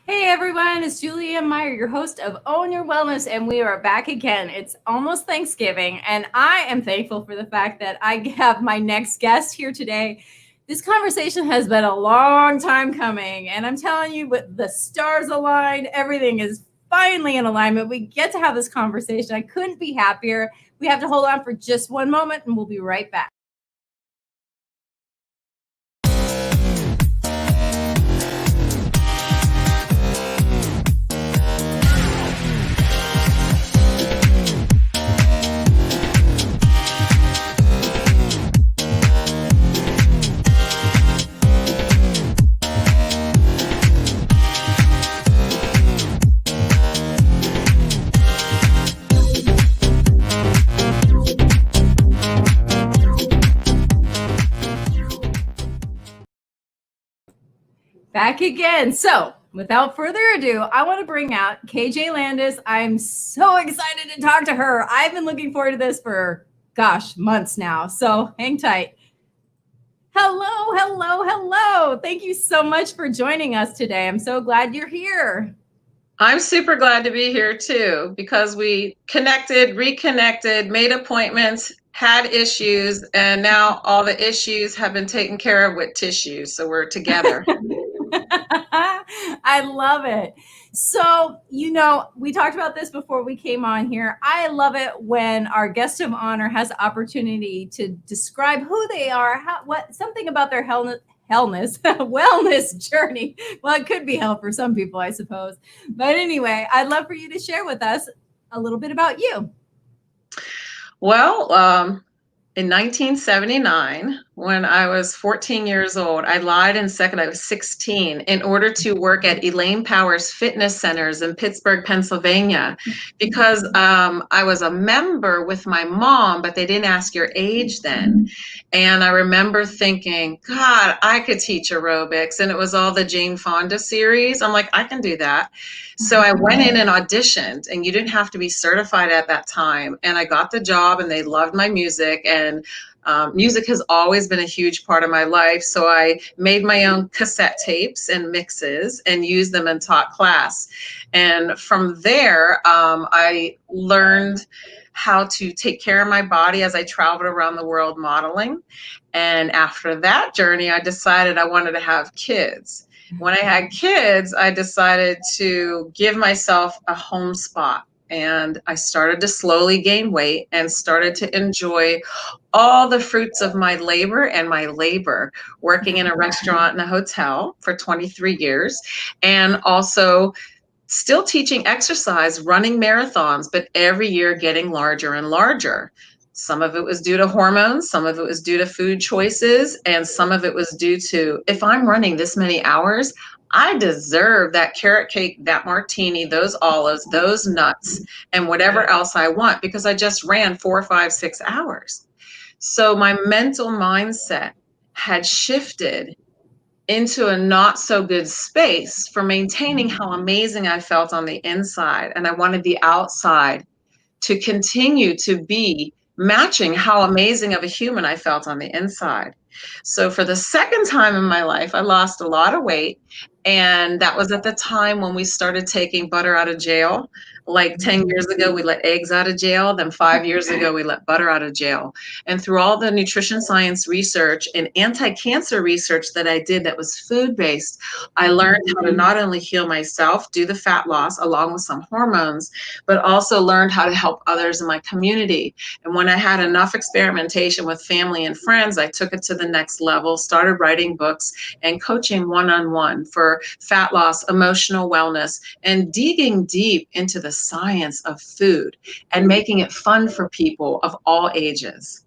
Hey everyone, it's Julia Meyer, your host of Own Your Wellness, and we are back again. It's almost Thanksgiving, and I am thankful for the fact that I have my next guest here today. This conversation has been a long time coming, and I'm telling you, with the stars aligned, everything is finally in alignment. We get to have this conversation. I couldn't be happier. We have to hold on for just one moment, and we'll be right back. Back again. So, without further ado, I want to bring out KJ Landis. I'm so excited to talk to her. I've been looking forward to this for, gosh, months now. So, hang tight. Hello, hello, hello. Thank you so much for joining us today. I'm so glad you're here. I'm super glad to be here too, because we connected, reconnected, made appointments, had issues, and now all the issues have been taken care of with tissues. So we're together. I love it. So, we talked about this before we came on here. I love it when our guest of honor has the opportunity to describe who they are, something about their wellness journey. Well, it could be hell for some people, I suppose. But anyway, I'd love for you to share with us a little bit about you. Well, in 1979, when I was 14 years old, I lied and said I was 16 in order to work at Elaine Powers Fitness Centers in Pittsburgh, Pennsylvania, because I was a member with my mom, but they didn't ask your age then. And I remember thinking, God, I could teach aerobics. And it was all the Jane Fonda series. I'm like, I can do that. So I went in and auditioned, and you didn't have to be certified at that time. And I got the job, and they loved my music. And music has always been a huge part of my life. So I made my own cassette tapes and mixes and used them and taught class. And from there, I learned how to take care of my body as I traveled around the world modeling. And after that journey, I decided I wanted to have kids. When I had kids, I decided to give myself a home spot. And I started to slowly gain weight and started to enjoy all the fruits of my labor and my labor, working in a restaurant and a hotel for 23 years, and also still teaching exercise, running marathons, but every year getting larger and larger. Some of it was due to hormones, some of it was due to food choices, and some of it was due to, if I'm running this many hours, I deserve that carrot cake, that martini, those olives, those nuts, and whatever else I want, because I just ran 4, 5, 6 hours. So my mental mindset had shifted into a not so good space for maintaining how amazing I felt on the inside. And I wanted the outside to continue to be matching how amazing of a human I felt on the inside. So for the second time in my life, I lost a lot of weight. And that was at the time when we started taking butter out of jail. Like 10 years ago, we let eggs out of jail. Then 5 years ago, we let butter out of jail. And through all the nutrition science research and anti-cancer research that I did that was food-based, I learned how to not only heal myself, do the fat loss along with some hormones, but also learned how to help others in my community. And when I had enough experimentation with family and friends, I took it to the next level, started writing books and coaching one-on-one for fat loss, emotional wellness, and digging deep into the science of food and making it fun for people of all ages.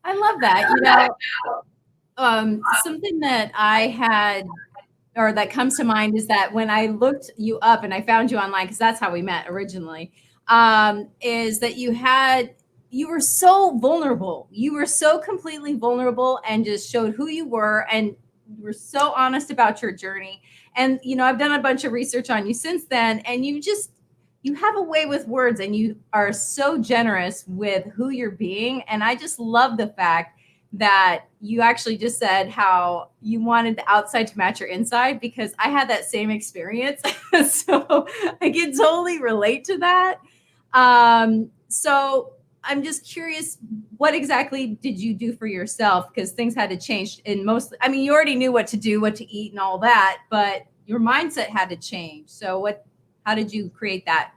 I love that. Something that I had or that comes to mind is that when I looked you up and I found you online, because that's how we met originally, is that you were so vulnerable. You were so completely vulnerable and just showed who you were, and you were so honest about your journey. And I've done a bunch of research on you since then, and you have a way with words, and you are so generous with who you're being. And I just love the fact that you actually just said how you wanted the outside to match your inside, because I had that same experience. So I can totally relate to that. So I'm just curious, what exactly did you do for yourself? Because things had to change in most, I mean, you already knew what to do, what to eat and all that, but your mindset had to change. So how did you create that?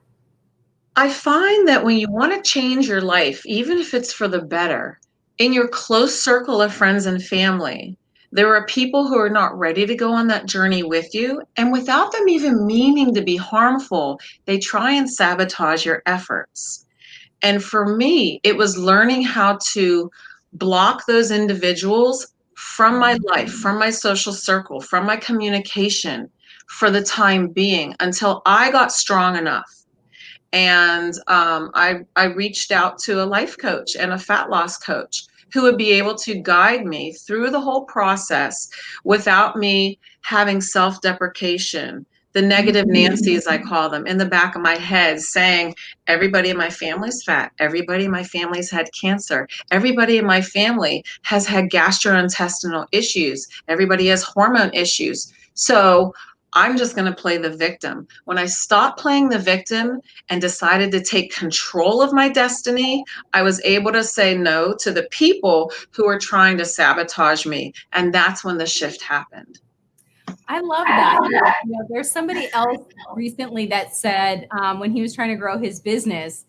I find that when you want to change your life, even if it's for the better, in your close circle of friends and family, there are people who are not ready to go on that journey with you. And without them even meaning to be harmful, they try and sabotage your efforts. And for me, it was learning how to block those individuals from my life, from my social circle, from my communication for the time being until I got strong enough. And I reached out to a life coach and a fat loss coach who would be able to guide me through the whole process without me having self-deprecation, the negative Nancy's, I call them, in the back of my head saying, everybody in my family's fat, everybody in my family's had cancer, everybody in my family has had gastrointestinal issues, everybody has hormone issues. So I'm just going to play the victim. When I stopped playing the victim and decided to take control of my destiny, I was able to say no to the people who were trying to sabotage me. And that's when the shift happened. I love that. There's somebody else recently that said when he was trying to grow his business,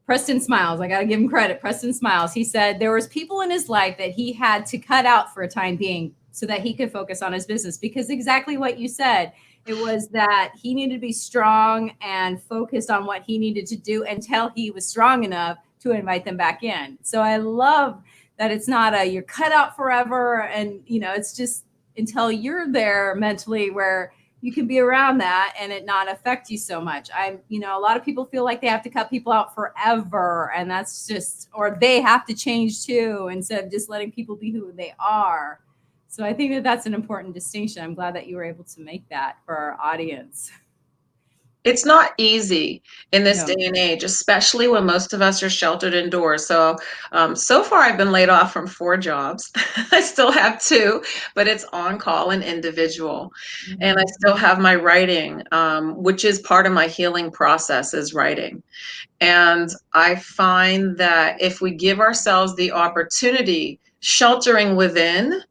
Preston Smiles, I got to give him credit. Preston Smiles. He said there was people in his life that he had to cut out for a time being so that he could focus on his business, because exactly what you said, it was that he needed to be strong and focused on what he needed to do until he was strong enough to invite them back in. So I love that it's not a you're cut out forever, and it's just until you're there mentally where you can be around that and it not affect you so much. A lot of people feel like they have to cut people out forever, and that's just, or they have to change too, instead of just letting people be who they are. So I think that that's an important distinction. I'm glad that you were able to make that for our audience. It's not easy in this No. day and age, especially when most of us are sheltered indoors. So far I've been laid off from 4 jobs. I still have 2, but it's on call and individual. And I Mhm. still have my writing, which is part of my healing process is writing. And I find that if we give ourselves the opportunity, sheltering within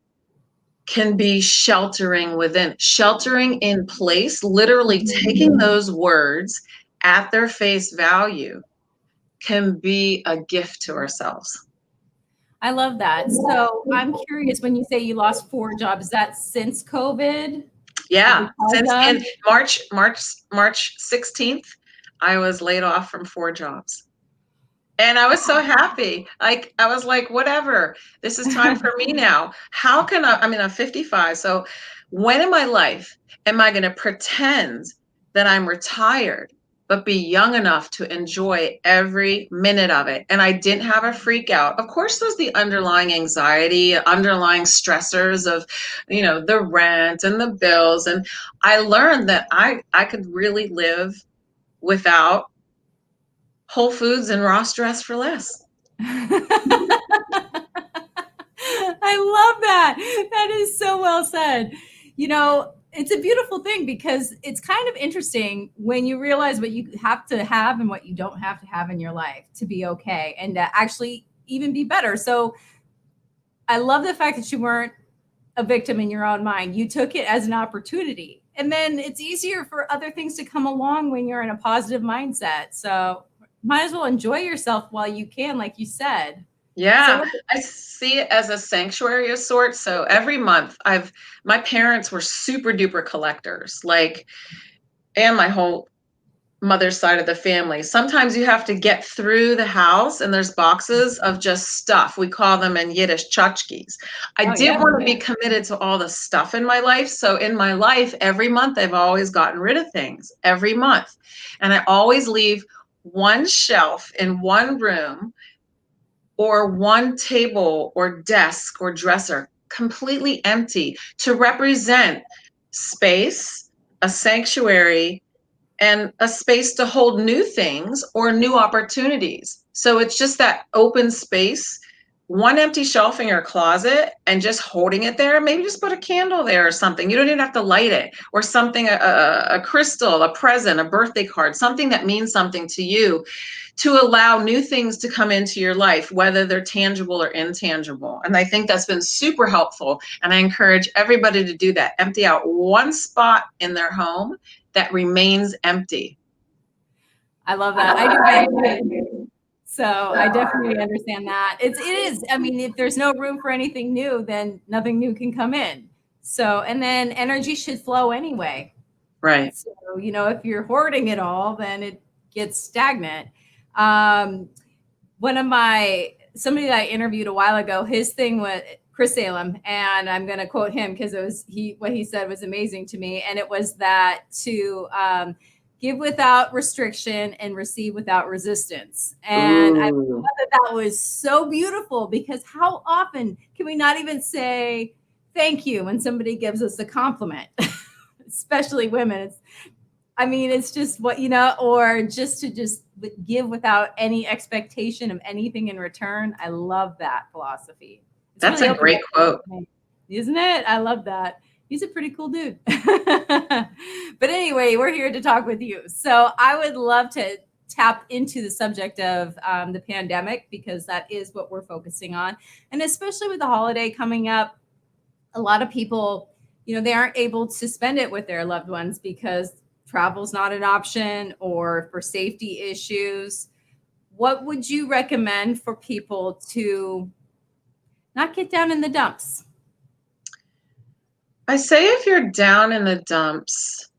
can be sheltering within, sheltering in place, literally taking those words at their face value can be a gift to ourselves. I love that. So I'm curious, when you say you lost 4 jobs, is that since COVID or Yeah, because since of? in March 16th, I was laid off from 4 jobs. And I was so happy. Like, I was like, whatever, this is time for me now. How can I mean, I'm 55. So when in my life am I going to pretend that I'm retired, but be young enough to enjoy every minute of it? And I didn't have a freak out. Of course, there's the underlying anxiety, underlying stressors of, the rent and the bills. And I learned that I could really live without Whole Foods and Ross Dress for Less. I love that. That is so well said. It's a beautiful thing because it's kind of interesting when you realize what you have to have and what you don't have to have in your life to be okay and to actually even be better. So I love the fact that you weren't a victim in your own mind. You took it as an opportunity. And then it's easier for other things to come along when you're in a positive mindset. So might as well enjoy yourself while you can, like you said. So Yeah, I see it as a sanctuary of sorts. So every month my parents were super duper collectors, like, and my whole mother's side of the family. Sometimes you have to get through the house and there's boxes of just stuff. We call them in Yiddish tchotchkes. I oh did yeah. want to be committed to all the stuff in my life. So in my life, every month I've always gotten rid of things every month. And I always leave one shelf in one room or one table or desk or dresser completely empty to represent space, a sanctuary, and a space to hold new things or new opportunities. So it's just that open space one empty shelf in your closet and just holding it there, maybe just put a candle there or something. You don't even have to light it, or something, a crystal, a present, a birthday card, something that means something to you, to allow new things to come into your life, whether they're tangible or intangible. And I think that's been super helpful. And I encourage everybody to do that. Empty out one spot in their home that remains empty. I love that. I do that too. So I definitely understand that. It is. I mean, if there's no room for anything new, then nothing new can come in. So, and then energy should flow anyway. Right. So, if you're hoarding it all, then it gets stagnant. Um, somebody that I interviewed a while ago, his thing was Chris Salem, and I'm going to quote him because what he said was amazing to me. And it was that to, give without restriction and receive without resistance. And I thought that was so beautiful, because how often can we not even say thank you when somebody gives us a compliment, especially women? It's just or just to give without any expectation of anything in return. I love that philosophy. That's really a great quote. Isn't it? I love that. He's a pretty cool dude. But anyway, we're here to talk with you. So I would love to tap into the subject of the pandemic, because that is what we're focusing on. And especially with the holiday coming up, a lot of people, they aren't able to spend it with their loved ones because travel's not an option, or for safety issues. What would you recommend for people to not get down in the dumps? I say, if you're down in the dumps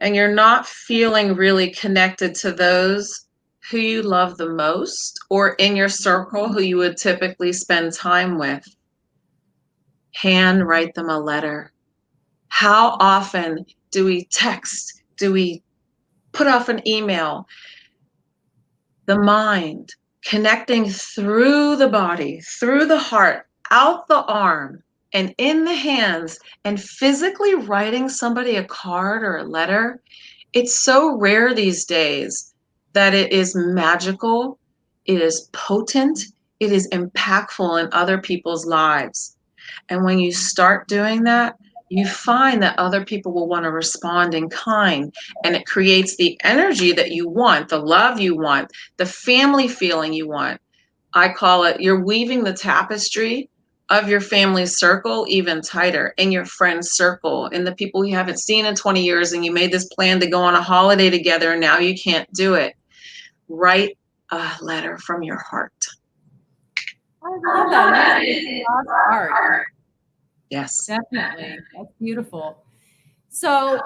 and you're not feeling really connected to those who you love the most, or in your circle who you would typically spend time with, handwrite them a letter. How often do we text? Do we put off an email? The mind, connecting through the body, through the heart, out the arm, and in the hands, and physically writing somebody a card or a letter. It's so rare these days that it is magical, it is potent, it is impactful in other people's lives. And when you start doing that, you find that other people will want to respond in kind, and it creates the energy that you want, the love you want, the family feeling you want. I call it, you're weaving the tapestry of your family circle even tighter, in your friends circle, in the people you haven't seen in 20 years, and you made this plan to go on a holiday together and now you can't do it. Write a letter from your heart. I love that. It is a lost art. Yes. Definitely. That's beautiful. So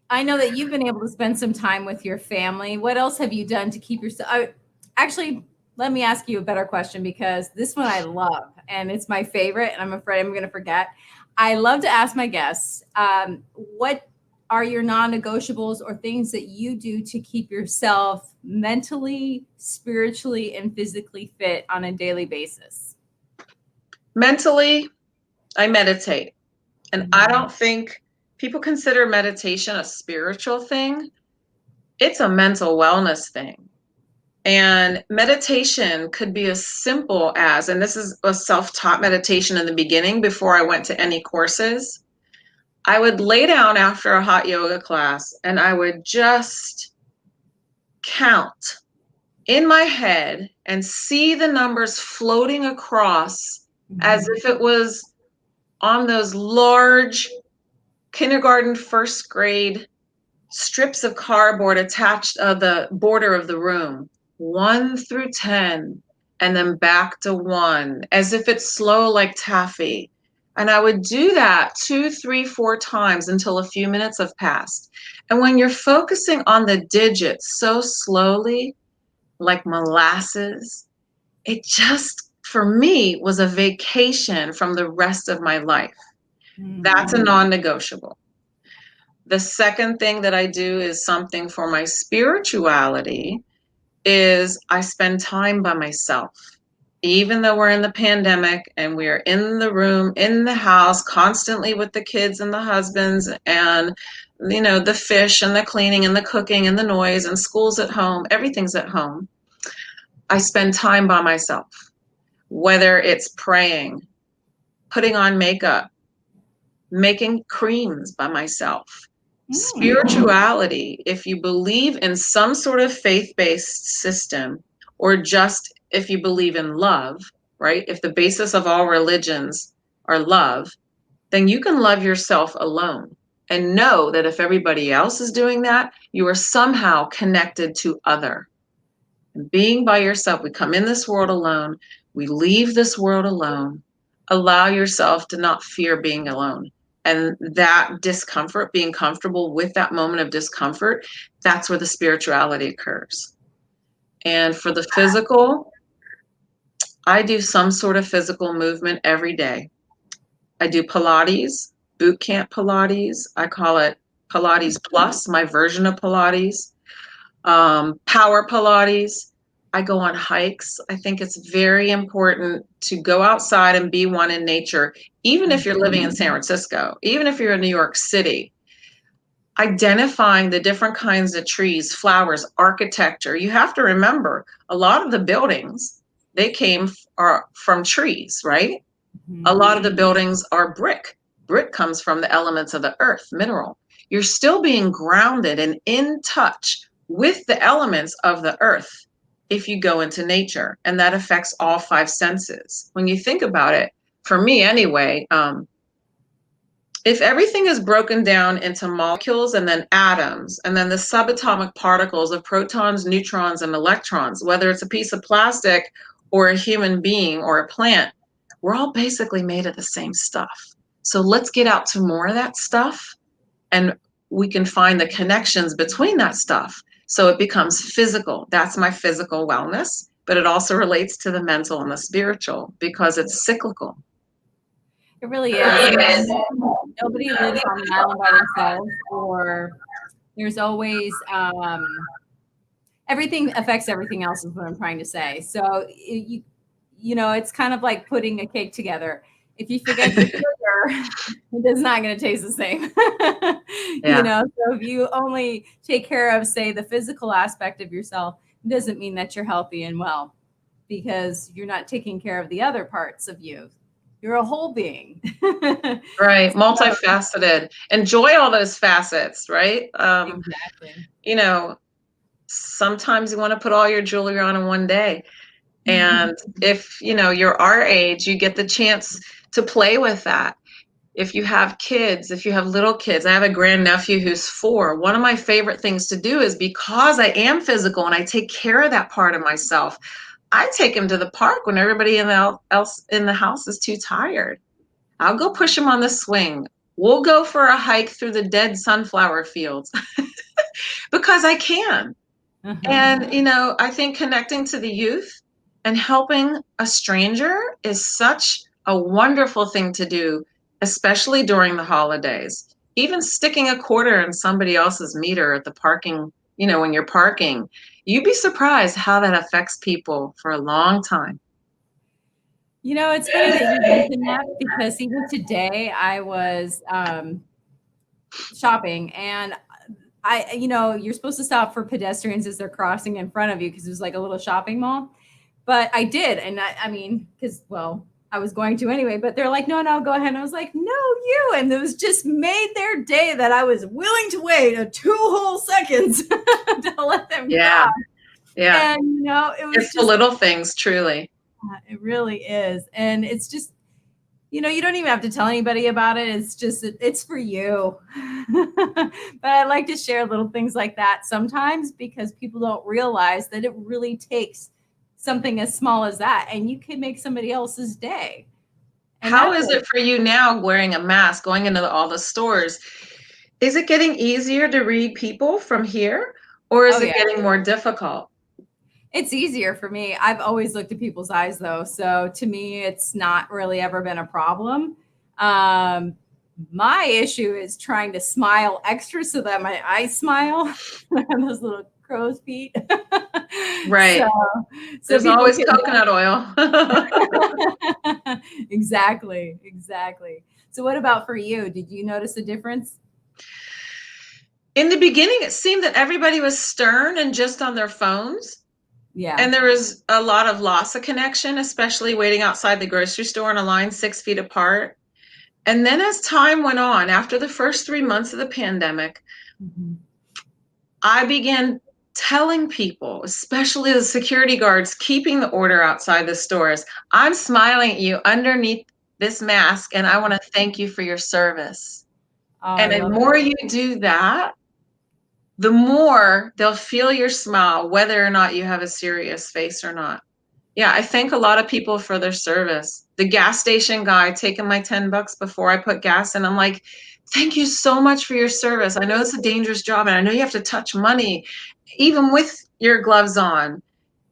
I know that you've been able to spend some time with your family. What else have you done to keep yourself? Actually, let me ask you a better question, because this one I love and it's my favorite, and I'm afraid I'm going to forget. I love to ask my guests, what are your non-negotiables, or things that you do to keep yourself mentally, spiritually, and physically fit on a daily basis? Mentally, I meditate. And I don't think people consider meditation a spiritual thing. It's a mental wellness thing. And meditation could be as simple as, and this is a self-taught meditation in the beginning before I went to any courses, I would lay down after a hot yoga class and I would just count in my head and see the numbers floating across as if it was on those large kindergarten, first grade strips of cardboard attached to the border of the room, 1 through 10, and then back to 1, as if it's slow like taffy. And I would do that 2, 3, 4 times until a few minutes have passed. And when you're focusing on the digits so slowly, like molasses, it just, for me, was a vacation from the rest of my life. That's a non-negotiable. The second thing that I do is something for my spirituality, is I spend time by myself. Even though we're in the pandemic and we're in the room, in the house, constantly with the kids and the husbands and, the fish and the cleaning and the cooking and the noise, and school's at home, everything's at home. I spend time by myself. whether it's praying, putting on makeup, making creams by myself. Spirituality, if you believe in some sort of faith-based system, or just if you believe in love, right? If the basis of all religions are love, then you can love yourself alone and know that if everybody else is doing that, you are somehow connected to other. And being by yourself, we come in this world alone, we leave this world alone. Allow yourself to not fear being alone. And that discomfort, being comfortable with that moment of discomfort, that's where the spirituality occurs. And for the physical, I do some sort of physical movement every day. I do Pilates, boot camp Pilates. I call it Pilates Plus, my version of Pilates. Power Pilates. I go on hikes. I think it's very important to go outside and be one in nature, even if you're living in San Francisco, even if you're in New York City. Identifying the different kinds of trees, flowers, architecture. You have to remember a lot of the buildings, they came from trees, right? A lot of the buildings are brick. Brick comes from the elements of the earth, mineral. You're still being grounded and in touch with the elements of the earth if you go into nature, and that affects all five senses. When you think about it, for me anyway, if everything is broken down into molecules and then atoms, and then the subatomic particles of protons, neutrons, and electrons, whether it's a piece of plastic or a human being or a plant, we're all basically made of the same stuff. So let's get out to more of that stuff, and we can find the connections between that stuff. So it becomes physical. That's my physical wellness, but it also relates to the mental and the spiritual because it's cyclical. It really is. Nobody lives on the island by themselves, or there's always everything affects everything else is what I'm trying to say. So it's kind of like putting a cake together. If you forget the sugar, it's not going to taste the same. Yeah. So if you only take care of, say, the physical aspect of yourself, it doesn't mean that you're healthy and well, because you're not taking care of the other parts of you. You're a whole being. Right, multifaceted. Enjoy all those facets, right? Exactly. Sometimes you want to put all your jewelry on in one day. And if, you're our age, you get the chance to play with that. If you have kids, if you have little kids, I have a grandnephew who's 4. One of my favorite things to do is, because I am physical and I take care of that part of myself, I take him to the park when everybody else in the house is too tired. I'll go push him on the swing. We'll go for a hike through the dead sunflower fields because I can. And, I think connecting to the youth and helping a stranger is such a wonderful thing to do, especially during the holidays. Even sticking a quarter in somebody else's meter at the parking, when you're parking, you'd be surprised how that affects people for a long time. It's funny that you mentioned that, because even today I was shopping, and you're supposed to stop for pedestrians as they're crossing in front of you, because it was like a little shopping mall. But I did. And I mean, because, well, I was going to anyway, but they're like, no, go ahead. And I was like, no, you. And it was just made their day that I was willing to wait 2 whole seconds to let them Yeah. cross. Yeah. And, it was It's the little things, truly. it really is. And it's just, you don't even have to tell anybody about it. It's just, it's for you. But I like to share little things like that sometimes, because people don't realize that it really takes something as small as that, and you can make somebody else's day. And How is it for you now wearing a mask, going into all the stores? Is it getting easier to read people from here, or is it getting more difficult? It's easier for me. I've always looked at people's eyes, though. So to me, it's not really ever been a problem. My issue is trying to smile extra so that my eyes smile. Those little crow's feet. Right. So There's people always can coconut oil. Exactly. So what about for you? Did you notice a difference? In the beginning, it seemed that everybody was stern and just on their phones. Yeah. And there was a lot of loss of connection, especially waiting outside the grocery store in a line 6 feet apart. And then as time went on, after the first 3 months of the pandemic, Mhm. I began telling people, especially the security guards keeping the order outside the stores, I'm smiling at you underneath this mask, and I want to thank you for your service. Oh, I And the love more you do that, the more they'll feel your smile, whether or not you have a serious face or not. Yeah, I thank a lot of people for their service. The gas station guy taking my $10 before I put gas in, I'm like, thank you so much for your service. I know it's a dangerous job and I know you have to touch money, even with your gloves on.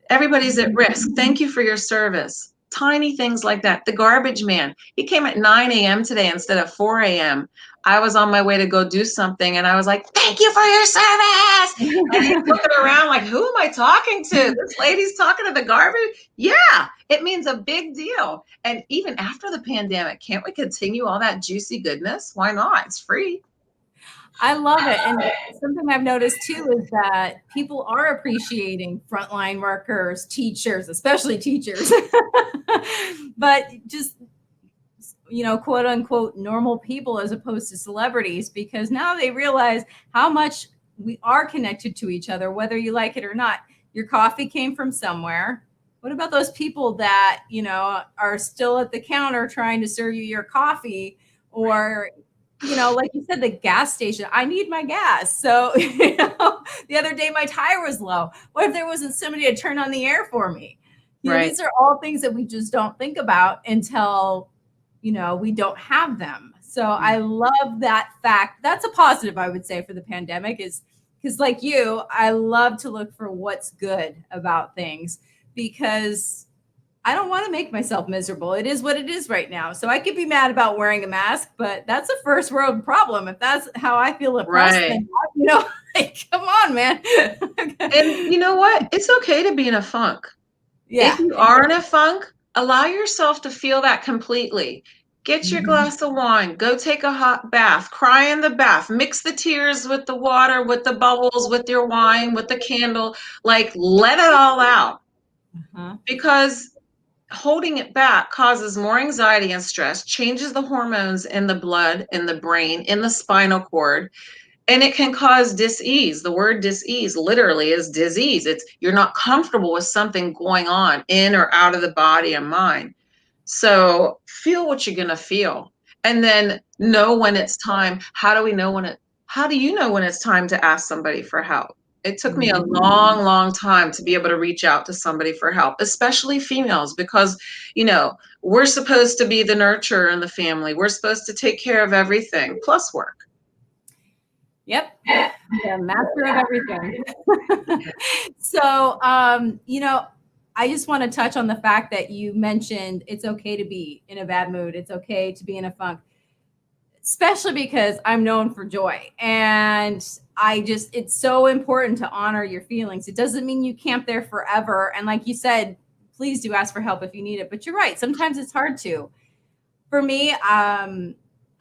Everybody's at risk. Thank you for your service. Tiny things like that. The garbage man, he came at 9 a.m. today instead of 4 a.m. I was on my way to go do something and I was like, thank you for your service. And he's it. looking around like, who am I talking to? This lady's talking to the garbage. Yeah, it means a big deal. And even after the pandemic, can't we continue all that juicy goodness? Why not? It's free. I love it. And something I've noticed too is that people are appreciating frontline workers, teachers, especially teachers, but just, quote unquote, normal people as opposed to celebrities, because now they realize how much we are connected to each other, whether you like it or not. Your coffee came from somewhere. What about those people that, are still at the counter trying to serve you your coffee? Or, like you said, the gas station, I need my gas. So, the other day my tire was low. What if there wasn't somebody to turn on the air for me? Right. These are all things that we just don't think about until, we don't have them. So I love that fact. That's a positive, I would say, for the pandemic, is because, like you, I love to look for what's good about things, because I don't want to make myself miserable. It is what it is right now. So I could be mad about wearing a mask, but that's a first world problem. If that's how I feel oppressed, Right. then, like, come on, man. And you know what? It's okay to be in a funk. If Yeah. you are in a funk, allow yourself to feel that completely. Get your Mhm. glass of wine, go take a hot bath, cry in the bath, mix the tears with the water, with the bubbles, with your wine, with the candle. Like, let it all out, Uh-huh. because holding it back causes more anxiety and stress, changes the hormones in the blood, in the brain, in the spinal cord, and it can cause dis-ease. The word dis-ease literally is disease. It's you're not comfortable with something going on in or out of the body and mind. So feel what you're going to feel, and then know when it's time. How do you know when it's time to ask somebody for help? It took me a long, long time to be able to reach out to somebody for help, especially females, because, we're supposed to be the nurturer in the family. We're supposed to take care of everything, plus work. Yep. The master of everything. So, I just want to touch on the fact that you mentioned it's okay to be in a bad mood. It's okay to be in a funk, especially because I'm known for joy. And it's so important to honor your feelings. It doesn't mean you camp there forever. And like you said, please do ask for help if you need it. But you're right. Sometimes it's hard to. For me, I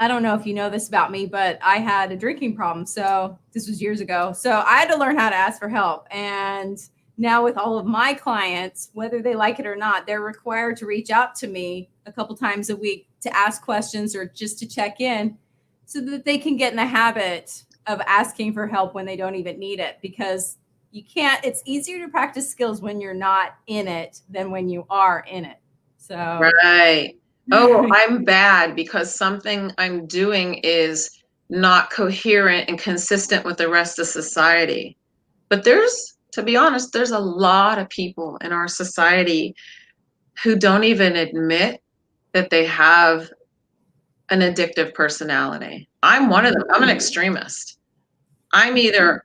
don't know if you know this about me, but I had a drinking problem. So this was years ago. So I had to learn how to ask for help. And now with all of my clients, whether they like it or not, they're required to reach out to me a couple times a week to ask questions or just to check in, so that they can get in the habit of asking for help when they don't even need it. Because it's easier to practice skills when you're not in it than when you are in it. So Right. Oh, I'm bad because something I'm doing is not coherent and consistent with the rest of society. But to be honest, there's a lot of people in our society who don't even admit that they have an addictive personality. I'm one of them. I'm an extremist. I'm either,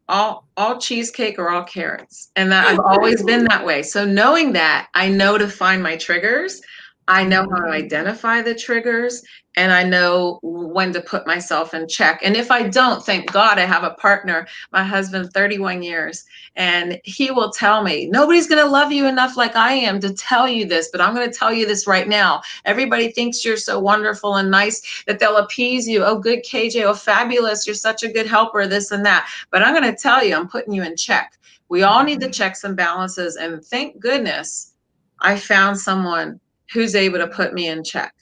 all cheesecake or all carrots. And that I've always been that way. So knowing that, I know to find my triggers. I know how to identify the triggers, and I know when to put myself in check. And if I don't, thank God I have a partner, my husband, 31 years, and he will tell me, nobody's going to love you enough like I am to tell you this, but I'm going to tell you this right now. Everybody thinks you're so wonderful and nice that they'll appease you. Oh, good, KJ. Oh, fabulous. You're such a good helper, this and that. But I'm going to tell you, I'm putting you in check. We all need the checks and balances. And thank goodness I found someone who's able to put me in check.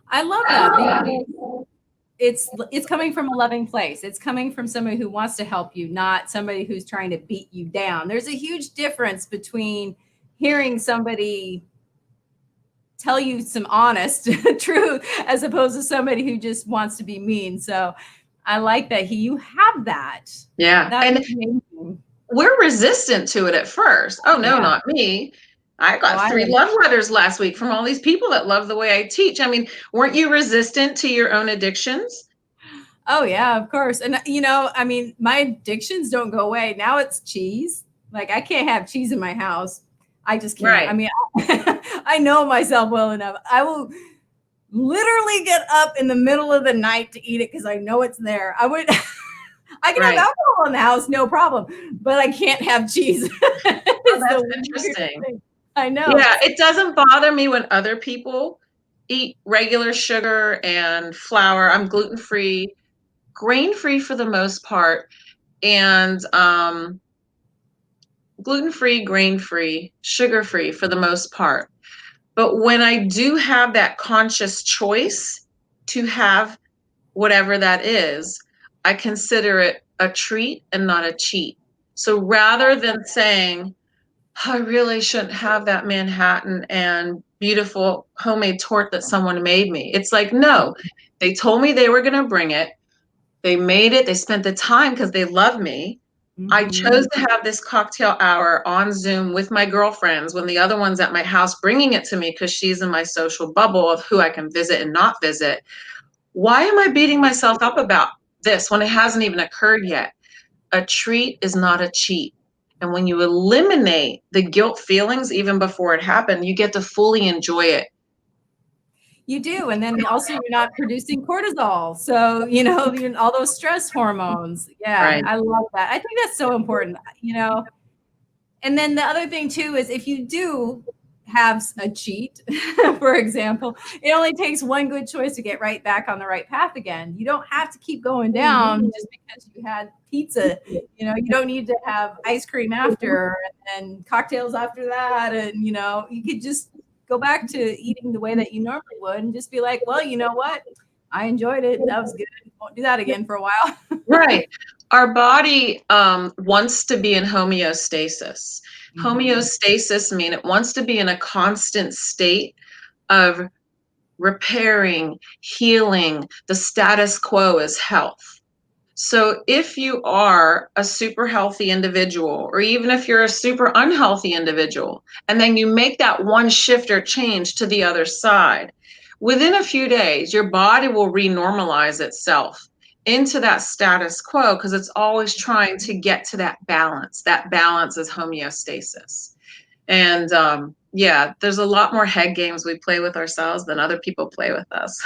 I love that because it's coming from a loving place. It's coming from somebody who wants to help you, not somebody who's trying to beat you down. There's a huge difference between hearing somebody tell you some honest truth as opposed to somebody who just wants to be mean. So I like that you have that. Yeah. That's and amazing. We're resistant to it at first. Oh, no, Yeah. not me. I got 3 love letters last week from all these people that love the way I teach. I mean, weren't you resistant to your own addictions? Oh, yeah, of course. And, I mean, my addictions don't go away. Now it's cheese. Like, I can't have cheese in my house. I just can't. Right. I mean, I know myself well enough. I will literally get up in the middle of the night to eat it because I know it's there. I can have alcohol in the house, no problem, but I can't have cheese. Oh, that's interesting. I know. Yeah, it doesn't bother me when other people eat regular sugar and flour. I'm gluten-free, grain-free for the most part, and gluten-free, grain-free, sugar-free for the most part. But when I do have that conscious choice to have whatever that is, I consider it a treat and not a cheat. So rather than saying, I really shouldn't have that Manhattan and beautiful homemade torte that someone made me, it's like, no, they told me they were going to bring it. They made it. They spent the time because they love me. I chose to have this cocktail hour on Zoom with my girlfriends when the other one's at my house bringing it to me because she's in my social bubble of who I can visit and not visit. Why am I beating myself up about this when it hasn't even occurred yet? A treat is not a cheat. And when you eliminate the guilt feelings even before it happened, you get to fully enjoy it. You do. And then also you're not producing cortisol. So, all those stress hormones. Yeah, right. I love that. I think that's so important, And then the other thing too is if you do have a cheat, for example, it only takes one good choice to get right back on the right path again. You don't have to keep going down just because you had pizza. You don't need to have ice cream after and cocktails after that. And, you could just go back to eating the way that you normally would and just be like, well, you know what? I enjoyed it. That was good. Won't do that again for a while. Right. Our body wants to be in homeostasis. Homeostasis means it wants to be in a constant state of repairing, healing. The status quo is health. So if you are a super healthy individual, or even if you're a super unhealthy individual, and then you make that one shift or change to the other side, within a few days, your body will renormalize itself into that status quo because it's always trying to get to that balance. That balance is homeostasis. And yeah, there's a lot more head games we play with ourselves than other people play with us.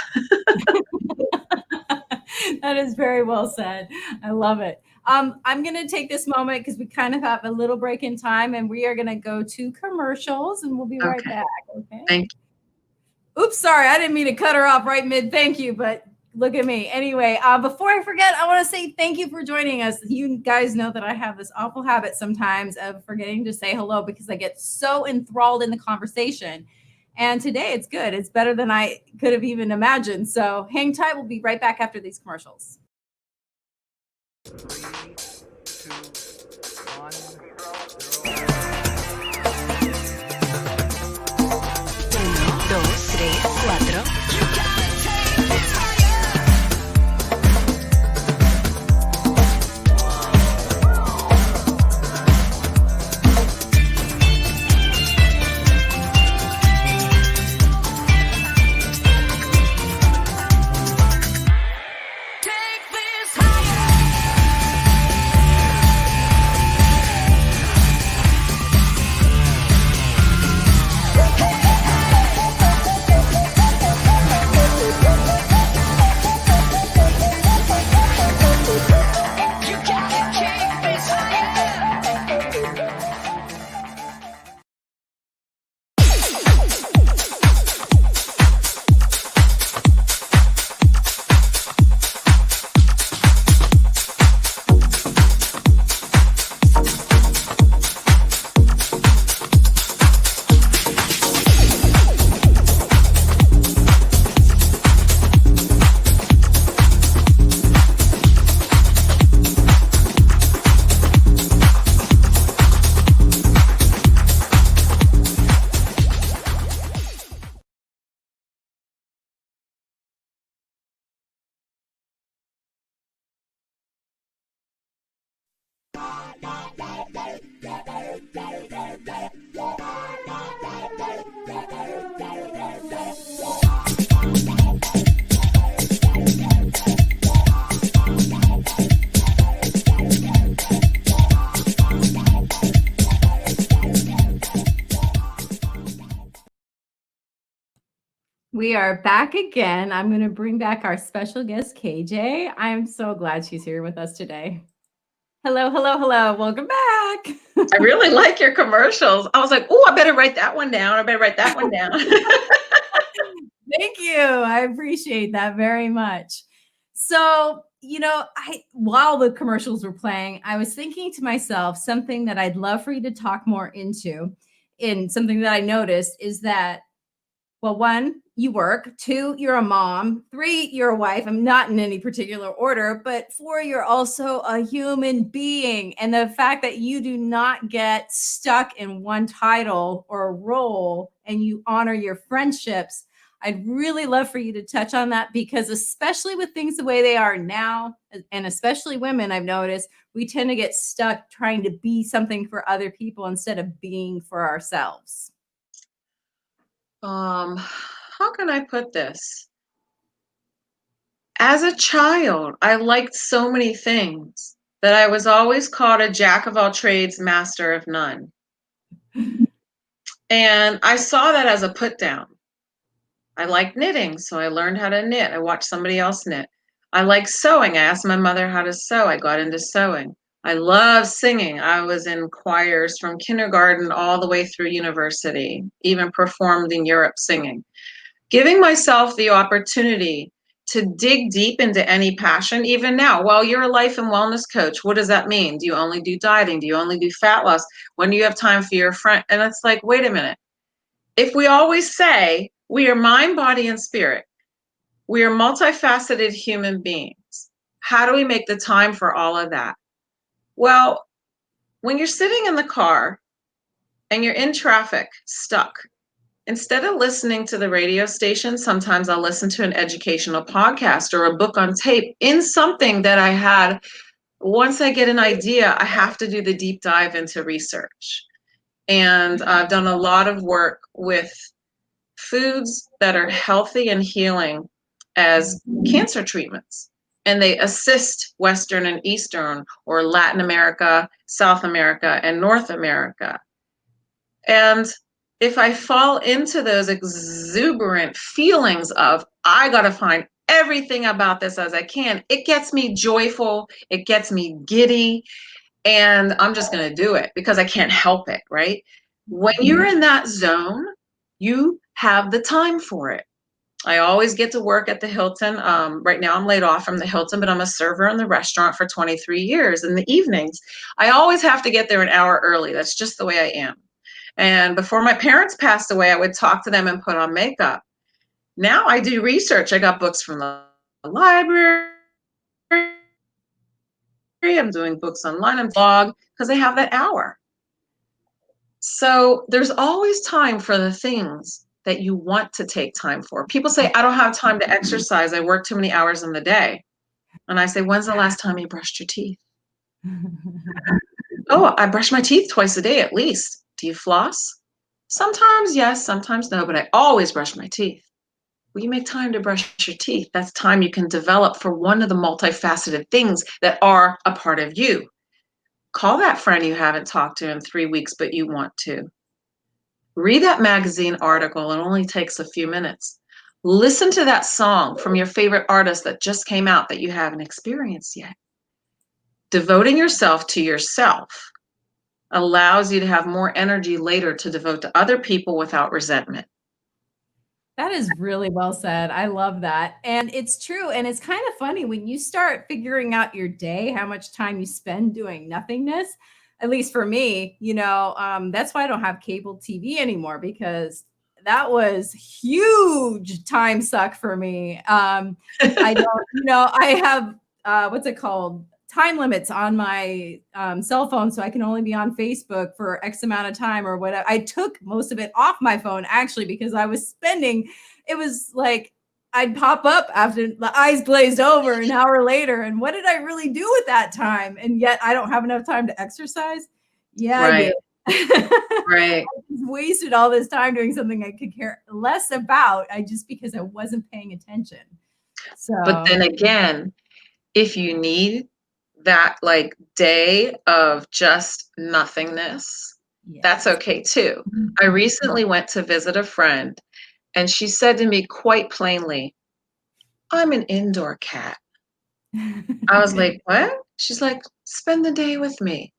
That is very well said. I love it. I'm going to take this moment because we kind of have a little break in time and we are going to go to commercials and we'll be right back. Okay. Thank you. Oops, sorry. I didn't mean to cut her off right mid. Thank you. But look at me. Anyway, before I forget, I want to say thank you for joining us. You guys know that I have this awful habit sometimes of forgetting to say hello because I get so enthralled in the conversation. And today it's good. It's better than I could have even imagined. So hang tight. We'll be right back after these commercials. 3, 2, 1, 0. 1, 2, 3, 4. We are back again. I'm going to bring back our special guest, KJ. I'm so glad she's here with us today. Hello, hello, hello. Welcome back. I really like your commercials. I was like, oh, I better write that one down. I better write that one down. Thank you. I appreciate that very much. So, while the commercials were playing, I was thinking to myself something that I'd love for you to talk more into. And something that I noticed is that, well, one, you work. Two, you're a mom. Three, you're a wife. I'm not in any particular order, but four, you're also a human being. And the fact that you do not get stuck in one title or a role and you honor your friendships, I'd really love for you to touch on that, because especially with things the way they are now, and especially women, I've noticed we tend to get stuck trying to be something for other people instead of being for ourselves. How can I put this? As a child, I liked so many things that I was always called a jack of all trades, master of none. And I saw that as a put down. I like knitting, so I learned how to knit. I watched somebody else knit. I like sewing. I asked my mother how to sew. I got into sewing. I love singing. I was in choirs from kindergarten all the way through university, even performed in Europe singing. Giving myself the opportunity to dig deep into any passion, even now. Well, you're a life and wellness coach. What does that mean? Do you only do dieting? Do you only do fat loss? When do you have time for your friend? And it's like, wait a minute. If we always say we are mind, body, and spirit, we are multifaceted human beings, how do we make the time for all of that? Well, when you're sitting in the car and you're in traffic, stuck, instead of listening to the radio station, sometimes I'll listen to an educational podcast or a book on tape in something that I had. Once I get an idea, I have to do the deep dive into research. And I've done a lot of work with foods that are healthy and healing as cancer treatments. And they assist Western and Eastern, or Latin America, South America, and North America. And if I fall into those exuberant feelings of, I got to find everything about this as I can, it gets me joyful, it gets me giddy, and I'm just going to do it because I can't help it, right? When you're in that zone, you have the time for it. I always get to work at the Hilton. Right now I'm laid off from the Hilton, but I'm a server in the restaurant for 23 years in the evenings. I always have to get there an hour early. That's just the way I am. And before my parents passed away, I would talk to them and put on makeup. Now I do research. I got books from the library. I'm doing books online and blog because I have that hour. So there's always time for the things that you want to take time for. People say, I don't have time to exercise. I work too many hours in the day. And I say, when's the last time you brushed your teeth? Oh, I brush my teeth twice a day at least. Do you floss? Sometimes yes, sometimes no, but I always brush my teeth. Well, you make time to brush your teeth. That's time you can develop for one of the multifaceted things that are a part of you. Call that friend you haven't talked to in 3 weeks, but you want to. Read that magazine article. It only takes a few minutes. Listen to that song from your favorite artist that just came out that you haven't experienced yet. Devoting yourself to yourself allows you to have more energy later to devote to other people without resentment. That is really well said. I love that. And it's true. And it's kind of funny when you start figuring out your day, how much time you spend doing nothingness. At least for me, that's why I don't have cable TV anymore, because that was huge time suck for me. I don't, I have, what's it called? Time limits on my cell phone, so I can only be on Facebook for X amount of time or whatever. I took most of it off my phone actually, because I was spending, it was like I'd pop up after the eyes glazed over an hour later, and what did I really do with that time? And yet I don't have enough time to exercise. Yeah, Right. I did. Right. I just wasted all this time doing something I could care less about, just because I wasn't paying attention. So, But then again, if you need that like day of just nothingness, that's yes. okay too. I recently went to visit a friend And she said to me quite plainly, "I'm an indoor cat." I was like, "What?" She's like, "Spend the day with me."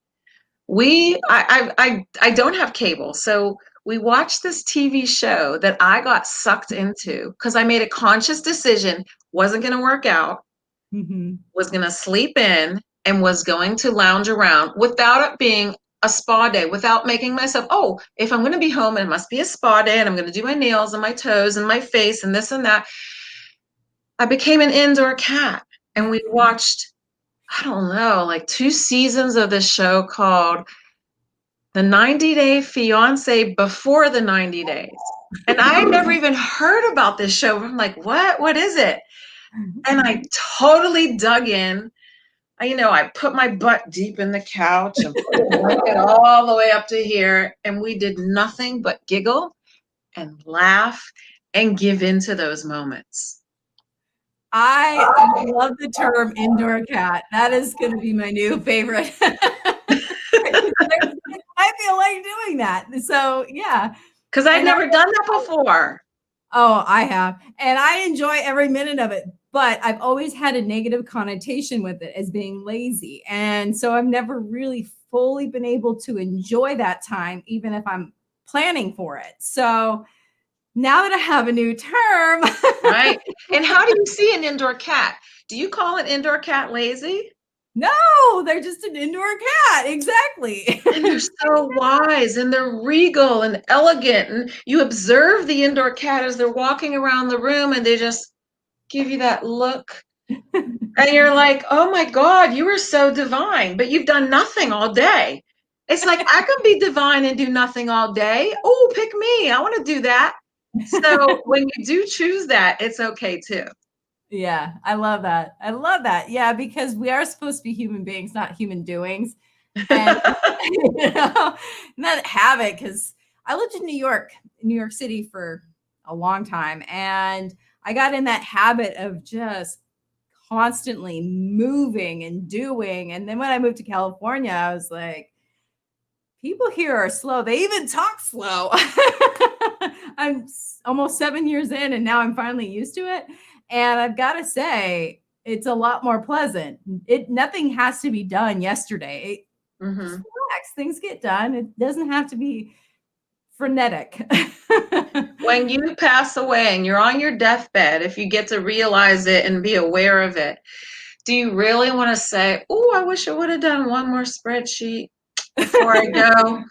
I don't have cable, so we watched this TV show that I got sucked into because I made a conscious decision, wasn't going to work out, Mhm. was going to sleep in, and was going to lounge around without it being a spa day, without making myself, oh, if I'm going to be home, it must be a spa day, and I'm going to do my nails and my toes and my face and this and that. I became an indoor cat, and we watched, I don't know, like 2 seasons of this show called The 90-Day Fiance Before the 90 Days. And I had never even heard about this show. I'm like, what? What is it? And I totally dug in. I put my butt deep in the couch and put the blanket all the way up to here. And we did nothing but giggle and laugh and give into those moments. I love the term indoor cat. That is going to be my new favorite. I feel like doing that. So, yeah. Because I'd And never done that before. oh, I have. And I enjoy every minute of it. But I've always had a negative connotation with it as being lazy. And so I've never really fully been able to enjoy that time, even if I'm planning for it. So now that I have a new term, Right. And how do you see an indoor cat? Do you call an indoor cat lazy? no, they're just an indoor cat. Exactly. And they're so wise and they're regal and elegant. And you observe the indoor cat as they're walking around the room and they just give you that look. And you're like, oh my God, you are so divine, but you've done nothing all day. It's like, I could be divine and do nothing all day. Oh, pick me. I want to do that. So when you do choose that, it's okay too. Yeah, I love that. I love that. Yeah, because we are supposed to be human beings, not human doings. And not have it because I lived in New York City for a long time. And I got in that habit of just constantly moving and doing. And then when I moved to California, I was like, people here are slow. They even talk slow. I'm almost 7 years in, and now I'm finally used to it. And I've got to say, it's a lot more pleasant. Nothing has to be done yesterday. Just relax. Things get done. It doesn't have to be frenetic. When you pass away and you're on your deathbed, if you get to realize it and be aware of it, do you really want to say, oh, I wish I would have done one more spreadsheet before I go?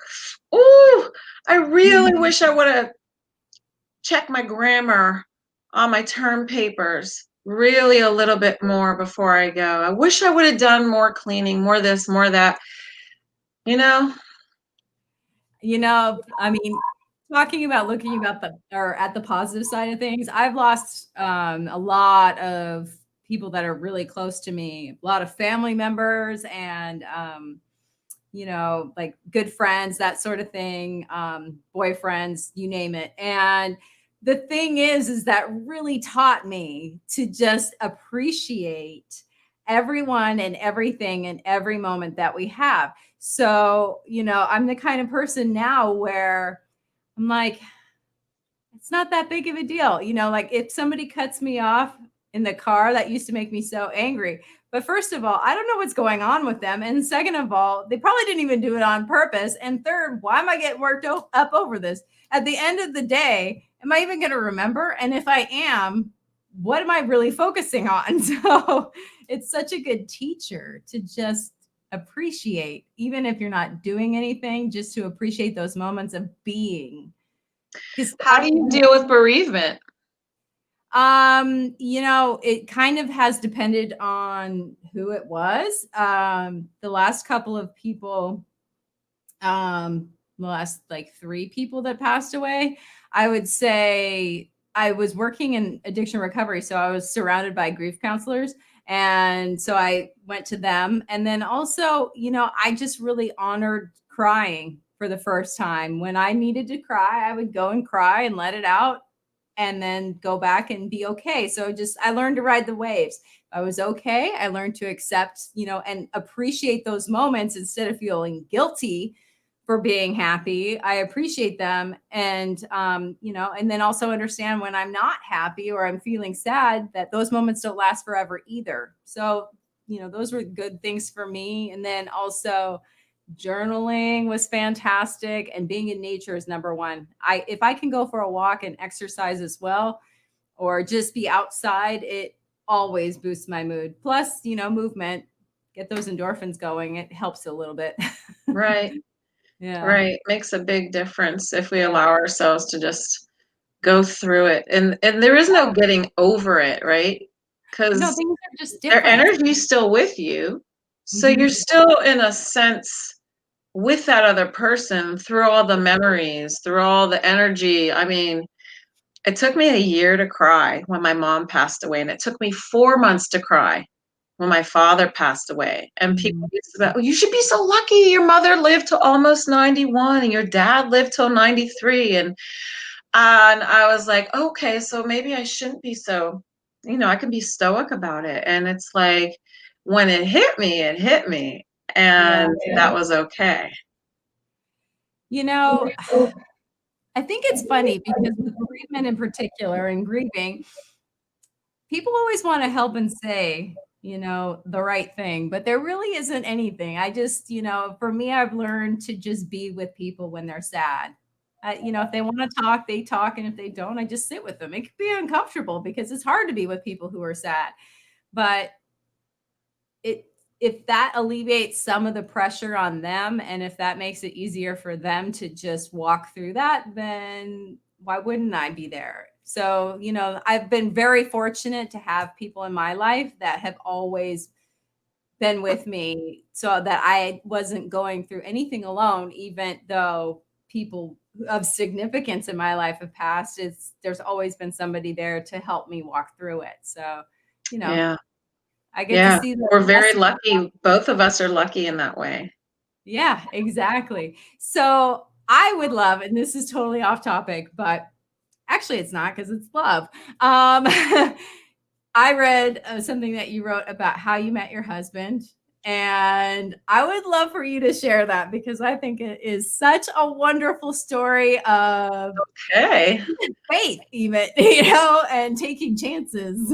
Oh, I really wish I would have checked my grammar on my term papers really a little bit more before I go. I wish I would have done more cleaning, more this, more that. You know? I mean, talking about looking about at the positive side of things, I've lost a lot of people that are really close to me, a lot of family members and like good friends, that sort of thing, boyfriends, you name it. And the thing is that really taught me to just appreciate everyone and everything and every moment that we have. So, I'm the kind of person now where I'm like, it's not that big of a deal. Like if somebody cuts me off in the car, that used to make me so angry. But first of all, I don't know what's going on with them. And second of all, they probably didn't even do it on purpose. And third, why am I getting worked up over this? At the end of the day, am I even going to remember? And if I am, what am I really focusing on? So it's such a good teacher to just appreciate, even if you're not doing anything, just to appreciate those moments of being. How do you deal with bereavement? It kind of has depended on who it was. The last couple of people, the last like 3 people that passed away, I would say I was working in addiction recovery. So I was surrounded by grief counselors. And so I went to them. And then also, I just really honored crying for the first time. When I needed to cry, I would go and cry and let it out and then go back and be okay. So I learned to ride the waves. I was okay. I learned to accept, and appreciate those moments instead of feeling guilty for being happy. I appreciate them. And, and then also understand when I'm not happy or I'm feeling sad, that those moments don't last forever either. So, those were good things for me. And then also journaling was fantastic, and being in nature is number one. If I can go for a walk and exercise as well, or just be outside, it always boosts my mood. Plus, movement, get those endorphins going. It helps a little bit. Right. Yeah. Right. Makes a big difference if we Yeah. allow ourselves to just go through it. And there is no getting over it, right? No, Because things are just their different. energy's still with you. So Mhm. you're still in a sense with that other person through all the memories, through all the energy. I mean, it took me a year to cry when my mom passed away, and it took me 4 months to cry when my father passed away. And people used to say, "Oh, you should be so lucky. Your mother lived to almost 91 and your dad lived till 93." And I was like, okay, so maybe I shouldn't be so, I can be stoic about it. And it's like when it hit me, it hit me. Yeah. And that was okay. You know, I think it's funny because with bereavement in particular and grieving, people always want to help and say, the right thing, but there really isn't anything. I just, for me, I've learned to just be with people when they're sad. If they want to talk, they talk. And if they don't, I just sit with them. It can be uncomfortable because it's hard to be with people who are sad. But it if that alleviates some of the pressure on them, and if that makes it easier for them to just walk through that, then why wouldn't I be there? So, I've been very fortunate to have people in my life that have always been with me so that I wasn't going through anything alone, even though people of significance in my life have passed. There's always been somebody there to help me walk through it. So, you know, Yeah. I get to Yeah. see the We're very best. lucky. Both of us are lucky in that way. Yeah, exactly. So I would love, and this is totally off topic, but actually it's not because it's love. I read something that you wrote about how you met your husband, and I would love for you to share that because I think it is such a wonderful story of Okay. faith, even, and taking chances.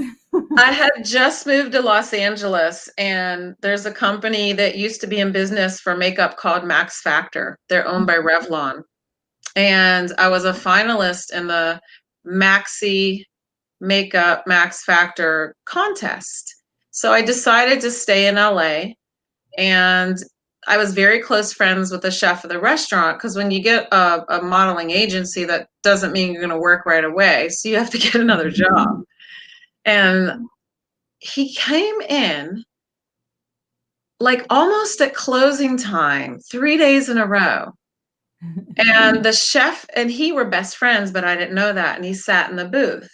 I had just moved to Los Angeles, and there's a company that used to be in business for makeup called Max Factor. They're owned by Revlon. And I was a finalist in the Maxi Makeup Max Factor contest. So I decided to stay in LA, and I was very close friends with the chef of the restaurant because when you get a modeling agency, that doesn't mean you're going to work right away. So you have to get another job. And he came in like almost at closing time, 3 days in a row. And the chef and he were best friends, but I didn't know that. And he sat in the booth.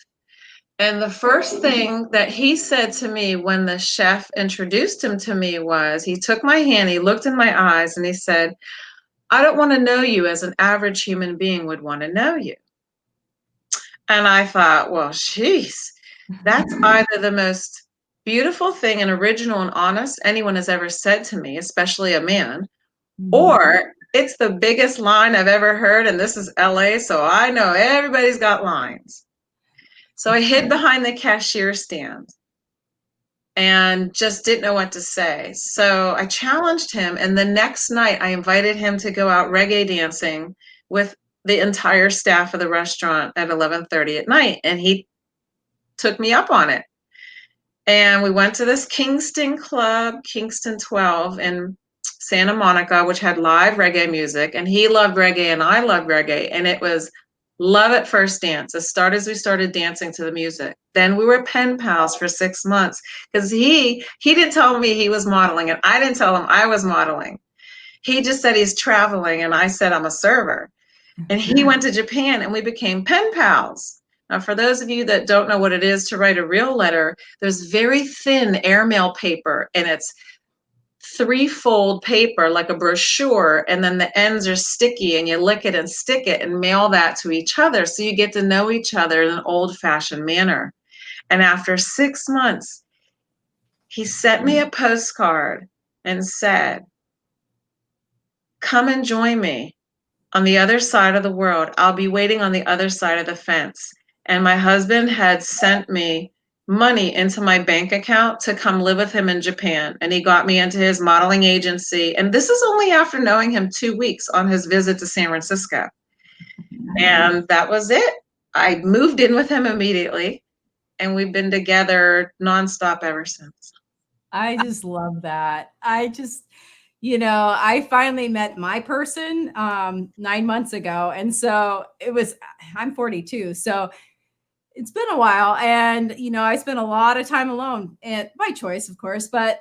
And the first thing that he said to me when the chef introduced him to me was he took my hand, he looked in my eyes, and he said, "I don't want to know you as an average human being would want to know you." And I thought, well, geez, that's either the most beautiful thing and original and honest anyone has ever said to me, especially a man, or it's the biggest line I've ever heard. And this is LA, so I know everybody's got lines. So I hid behind the cashier stand and just didn't know what to say. So I challenged him. And the next night, I invited him to go out reggae dancing with the entire staff of the restaurant at 11:30 at night. And he took me up on it. And we went to this Kingston club, Kingston 12 in Santa Monica, which had live reggae music. And he loved reggae and I loved reggae. And it was love at first dance. As we started dancing to the music. Then we were pen pals for 6 months because he didn't tell me he was modeling and I didn't tell him I was modeling. He just said he's traveling and I said I'm a server. And he went to Japan and we became pen pals. Now, for those of you that don't know what it is to write a real letter, there's very thin airmail paper and it's threefold paper like a brochure, and then the ends are sticky and you lick it and stick it and mail that to each other. So you get to know each other in an old fashioned manner. And after 6 months, he sent me a postcard and said, come and join me on the other side of the world. I'll be waiting on the other side of the fence. And my husband had sent me money into my bank account to come live with him in Japan. And he got me into his modeling agency. And this is only after knowing him 2 weeks on his visit to San Francisco. And that was it. I moved in with him immediately, and we've been together nonstop ever since. I just love that. I finally met my person 9 months ago. And so I'm 42. So it's been a while. And, I spent a lot of time alone, and by choice, of course. But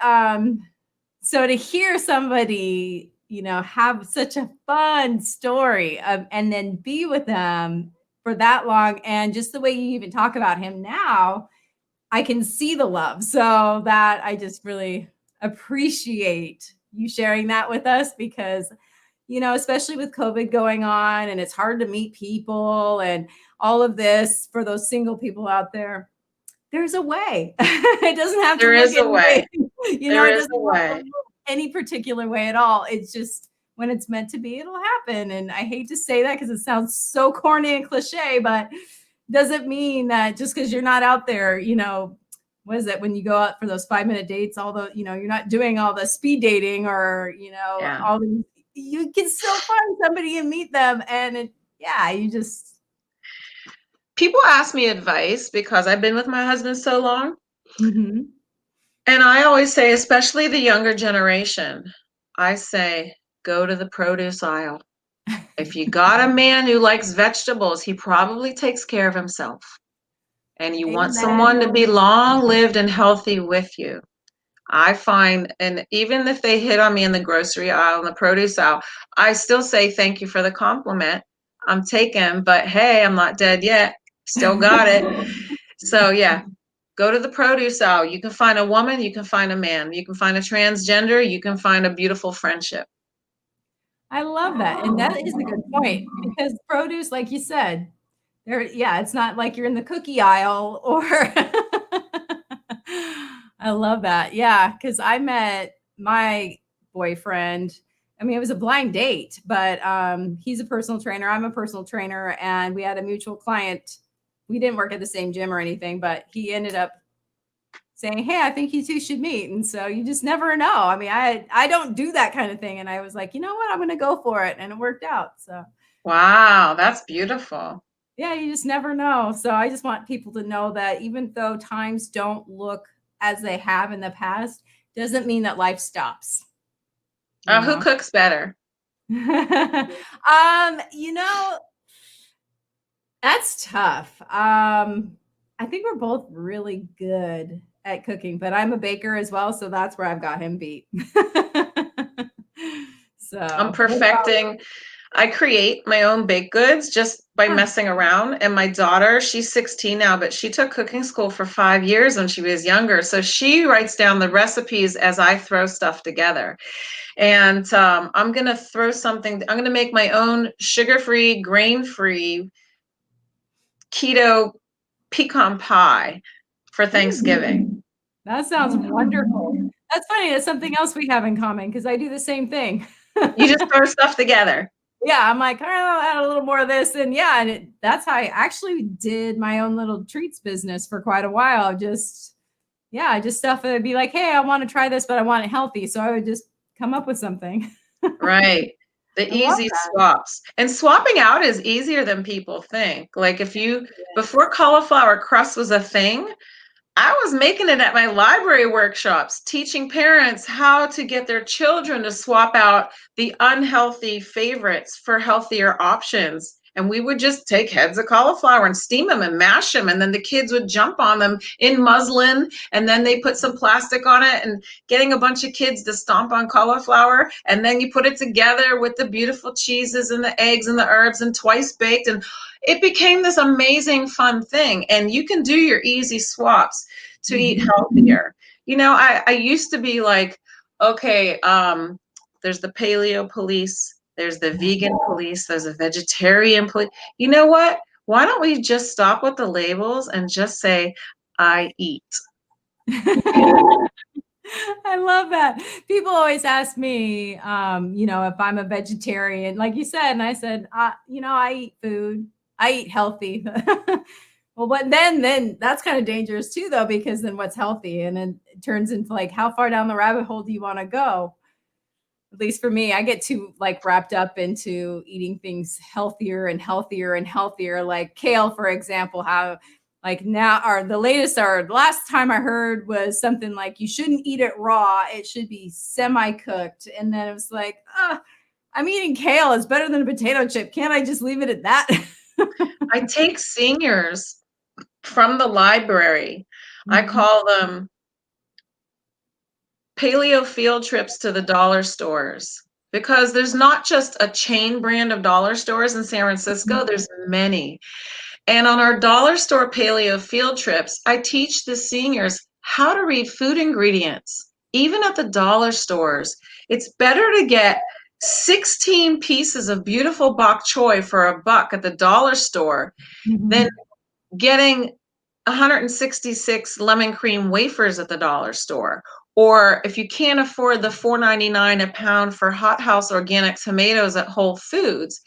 so to hear somebody, have such a fun story and then be with them for that long, and just the way you even talk about him now, I can see the love. So that I just really appreciate you sharing that with us, because, especially with COVID going on and it's hard to meet people and all of this, for those single people out there, there's a way. It doesn't have to There look is a way. it There is doesn't a way. have to look any particular way at all. It's just, when it's meant to be, it'll happen. And I hate to say that because it sounds so corny and cliche, but doesn't mean that just because you're not out there, what is it, when you go out for those 5-minute dates, although, you're not doing all the speed dating or, Yeah. all the, you can still find somebody and meet them. And you just. People ask me advice because I've been with my husband so long. Mm-hmm. And I always say, especially the younger generation, I say, go to the produce aisle. If you got a man who likes vegetables, he probably takes care of himself. And you want someone to be long-lived and healthy with you. I find, and even if they hit on me in the grocery aisle and the produce aisle, I still say thank you for the compliment. I'm taken, but hey, I'm not dead yet. Still got it. So yeah, go to the produce aisle. You can find a woman, you can find a man, you can find a transgender, you can find a beautiful friendship. I love that. And that is a good point, because produce, like you said, it's not like you're in the cookie aisle or I love that. Yeah, because I met my boyfriend. I mean, it was a blind date, but he's a personal trainer. I'm a personal trainer, and we had a mutual client. We didn't work at the same gym or anything, but he ended up saying, "Hey, I think you two should meet." And so you just never know. I mean, I don't do that kind of thing, and I was like, you know what, I'm going to go for it, and it worked out. So Wow, that's beautiful. yeah, you just never know. So I just want people to know that even though times don't look as they have in the past, doesn't mean that life stops. Who cooks better? You know, that's tough. I think we're both really good at cooking, but I'm a baker as well, so that's where I've got him beat. So I'm perfecting. I create my own baked goods just by messing around. And my daughter, she's 16 now, but she took cooking school for 5 years when she was younger. So she writes down the recipes as I throw stuff together. And I'm going to I'm going to make my own sugar-free, grain-free, keto pecan pie for Thanksgiving. That sounds wonderful. That's funny. That's something else we have in common, because I do the same thing. You just throw stuff together. Yeah, I'm like, I'll add a little more of this. And that's how I actually did my own little treats business for quite a while. Just stuff that would be like, hey, I want to try this, but I want it healthy. So I would just come up with something. Right. The easy swaps. And swapping out is easier than people think. Like before cauliflower crust was a thing, I was making it at my library workshops, teaching parents how to get their children to swap out the unhealthy favorites for healthier options. And we would just take heads of cauliflower and steam them and mash them. And then the kids would jump on them in muslin. And then they put some plastic on it, and getting a bunch of kids to stomp on cauliflower. And then you put it together with the beautiful cheeses and the eggs and the herbs and twice baked. And it became this amazing, fun thing. And you can do your easy swaps to eat healthier. I used to be like, okay, there's the paleo police, there's the vegan police, there's a vegetarian police. You know what? Why don't we just stop with the labels and just say, I eat? I love that. People always ask me, if I'm a vegetarian, like you said, and I said, I eat food. I eat healthy. Well, but then that's kind of dangerous too, though, because then what's healthy, and then it turns into like, how far down the rabbit hole do you want to go? At least for me, I get too like wrapped up into eating things healthier and healthier and healthier, like kale, for example. How like now, or the last time I heard was something like you shouldn't eat it raw; it should be semi-cooked. And then it was like, I'm eating kale; it's better than a potato chip. Can't I just leave it at that? I take seniors from the library. I call them paleo field trips to the dollar stores, because there's not just a chain brand of dollar stores in San Francisco, there's many. And on our dollar store paleo field trips, I teach the seniors how to read food ingredients, even at the dollar stores. It's better to get 16 pieces of beautiful bok choy for $1 at the dollar store than getting 166 lemon cream wafers at the dollar store. Or if you can't afford the $4.99 a pound for hothouse organic tomatoes at Whole Foods,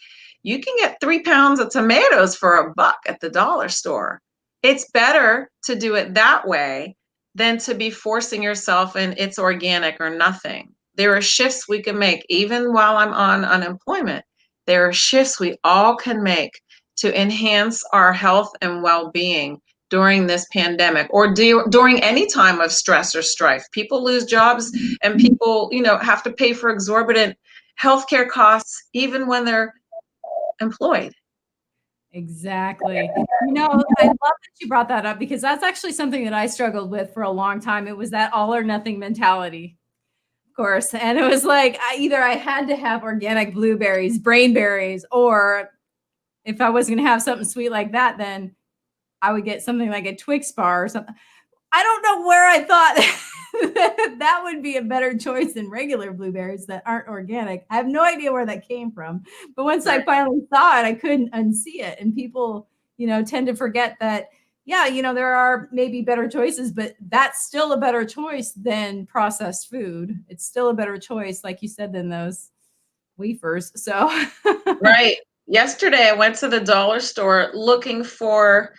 you can get 3 pounds of tomatoes for $1 at the dollar store. It's better to do it that way than to be forcing yourself in it's organic or nothing. There are shifts we can make, even while I'm on unemployment. There are shifts we all can make to enhance our health and well-being during this pandemic, or during any time of stress or strife. People lose jobs, and people, have to pay for exorbitant healthcare costs even when they're employed. Exactly. I love that you brought that up, because that's actually something that I struggled with for a long time. It was that all or nothing mentality, of course. And it was like I had to have organic blueberries, brainberries, or if I was going to have something sweet like that, then I would get something like a Twix bar or something. I don't know where I thought that would be a better choice than regular blueberries that aren't organic. I have no idea where that came from. But once I finally saw it, I couldn't unsee it. And people, tend to forget that, yeah, there are maybe better choices, but that's still a better choice than processed food. It's still a better choice, like you said, than those wafers. So, Right. Yesterday, I went to the dollar store looking for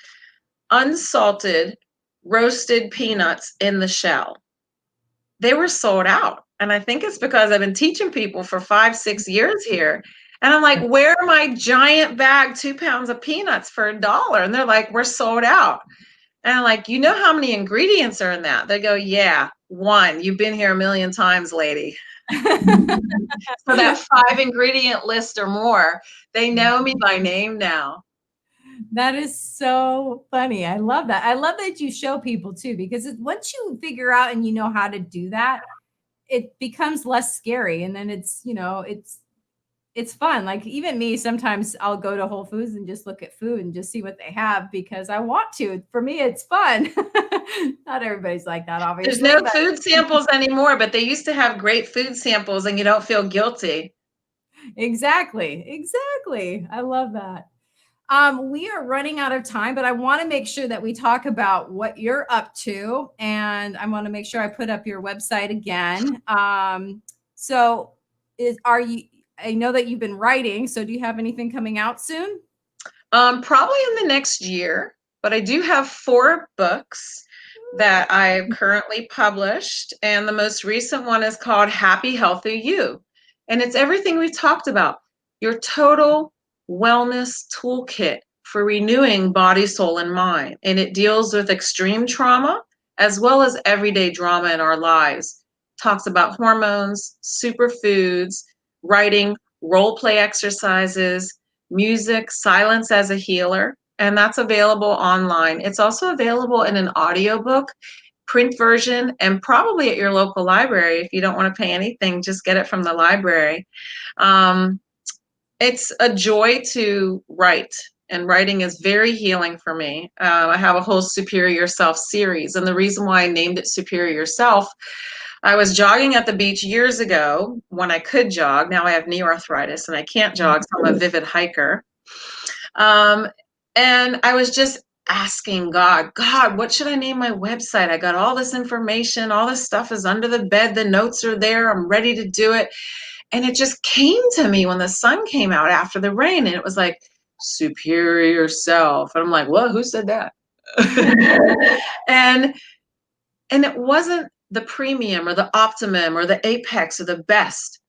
unsalted roasted peanuts in the shell. They were sold out. And I think it's because I've been teaching people for 5-6 years here. And I'm like, where are my giant bag, 2 pounds of peanuts for $1? And they're like, we're sold out. And I'm like, you know how many ingredients are in that? They go, yeah, 1. You've been here a million times, lady. So that 5 ingredient list or more, they know me by name now. That is so funny. I love that. I love that you show people too, because once you figure out and you know how to do that, it becomes less scary. And then it's fun. Like even me, sometimes I'll go to Whole Foods and just look at food and just see what they have because I want to. For me, it's fun. Not everybody's like that, obviously. There's no food samples anymore, but they used to have great food samples and you don't feel guilty. Exactly. I love that. We are running out of time, but I want to make sure that we talk about what you're up to, and I want to make sure I put up your website again. So, are you? I know that you've been writing. So, do you have anything coming out soon? Probably in the next year, but I do have 4 books that I've currently published, and the most recent one is called Happy Healthy You, and it's everything we talked about, your total wellness toolkit for renewing body, soul, and mind, and it deals with extreme trauma as well as everyday drama in our lives. Talks about hormones, superfoods, writing, role play exercises, music, silence as a healer, and that's available online. It's also available in an audiobook, print version, and probably at your local library. If you don't want to pay anything, just get it from the library. It's a joy to write, and writing is very healing for me. I have a whole Superior Self series, and the reason why I named it Superior Self, I was jogging at the beach years ago when I could jog. Now I have knee arthritis and I can't jog, so I'm a vivid hiker. And I was just asking God, what should I name my website? I got all this information, all this stuff is under the bed, the notes are there, I'm ready to do it. And it just came to me when the sun came out after the rain, and it was like, superior self. And I'm like, well, who said that? and it wasn't the premium or the optimum or the apex or the best.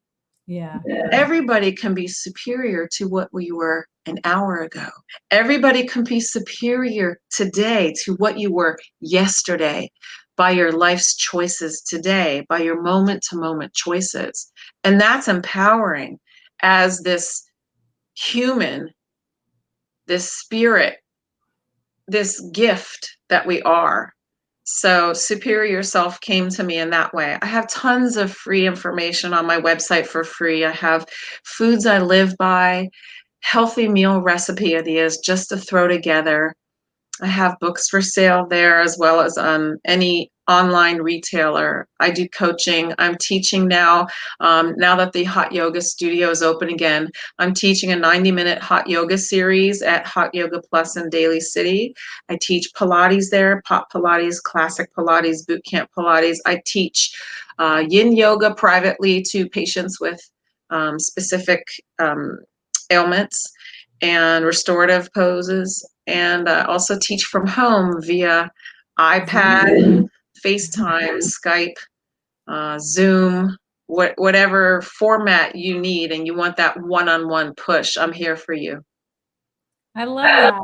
Yeah. Everybody can be superior to what we were an hour ago. Everybody can be superior today to what you were yesterday by your life's choices today, by your moment to moment choices. And that's empowering as this human, this spirit, this gift that we are. So superior self came to me in that way. I have tons of free information on my website for free. I have foods I live by, healthy meal recipe ideas just to throw together. I have books for sale there, as well as any online retailer. I do coaching. I'm teaching now. Now that the hot yoga studio is open again, I'm teaching a 90-minute hot yoga series at Hot Yoga Plus in Daly City. I teach Pilates there, pop Pilates, classic Pilates, boot camp Pilates. I teach yin yoga privately to patients with specific ailments and restorative poses. And also teach from home via iPad, FaceTime, Skype, Zoom, whatever format you need, and you want that one-on-one push, I'm here for you. I love that.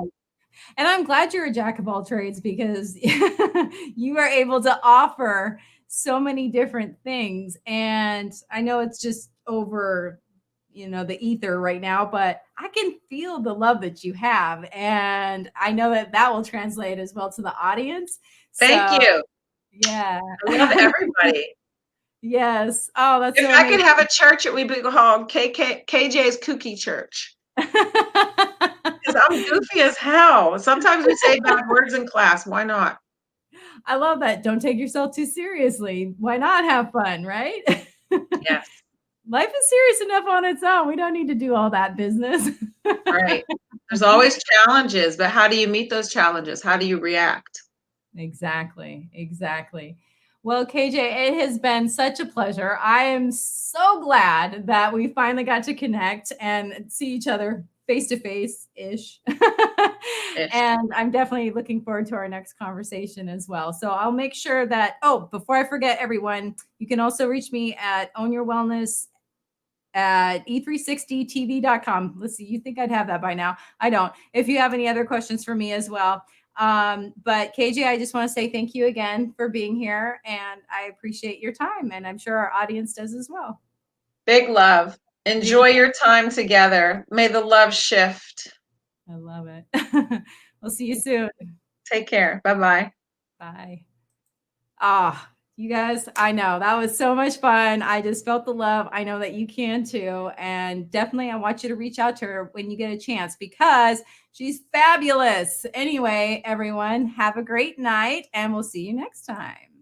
And I'm glad you're a jack of all trades, because you are able to offer so many different things. And I know it's just over, the ether right now, but I can feel the love that you have. And I know that that will translate as well to the audience. Thank So, you. yeah. I love everybody. Yes. Oh, that's If so I amazing. could have a church, it would be called KJ's Kooky Church. Because I'm goofy as hell. Sometimes we say bad words in class. Why not? I love that. Don't take yourself too seriously. Why not have fun, right? Yes. Life is serious enough on its own. We don't need to do all that business. Right. There's always challenges, but how do you meet those challenges? How do you react? Exactly. Exactly. Well, KJ, it has been such a pleasure. I am so glad that we finally got to connect and see each other face to face ish. Ish. And I'm definitely looking forward to our next conversation as well. So I'll make sure that, before I forget, everyone, you can also reach me at Own Your Wellness at e360tv.com. Let's see, you think I'd have that by now. I don't. If you have any other questions for me as well. But KJ, I just want to say thank you again for being here, and I appreciate your time, and I'm sure our audience does as well. Big love. Enjoy your time together. May the love shift. I love it. We'll see you soon. Take care. Bye-bye. Bye. You guys, I know that was so much fun. I just felt the love. I know that you can too. And definitely, I want you to reach out to her when you get a chance, because she's fabulous. Anyway, everyone, have a great night, and we'll see you next time.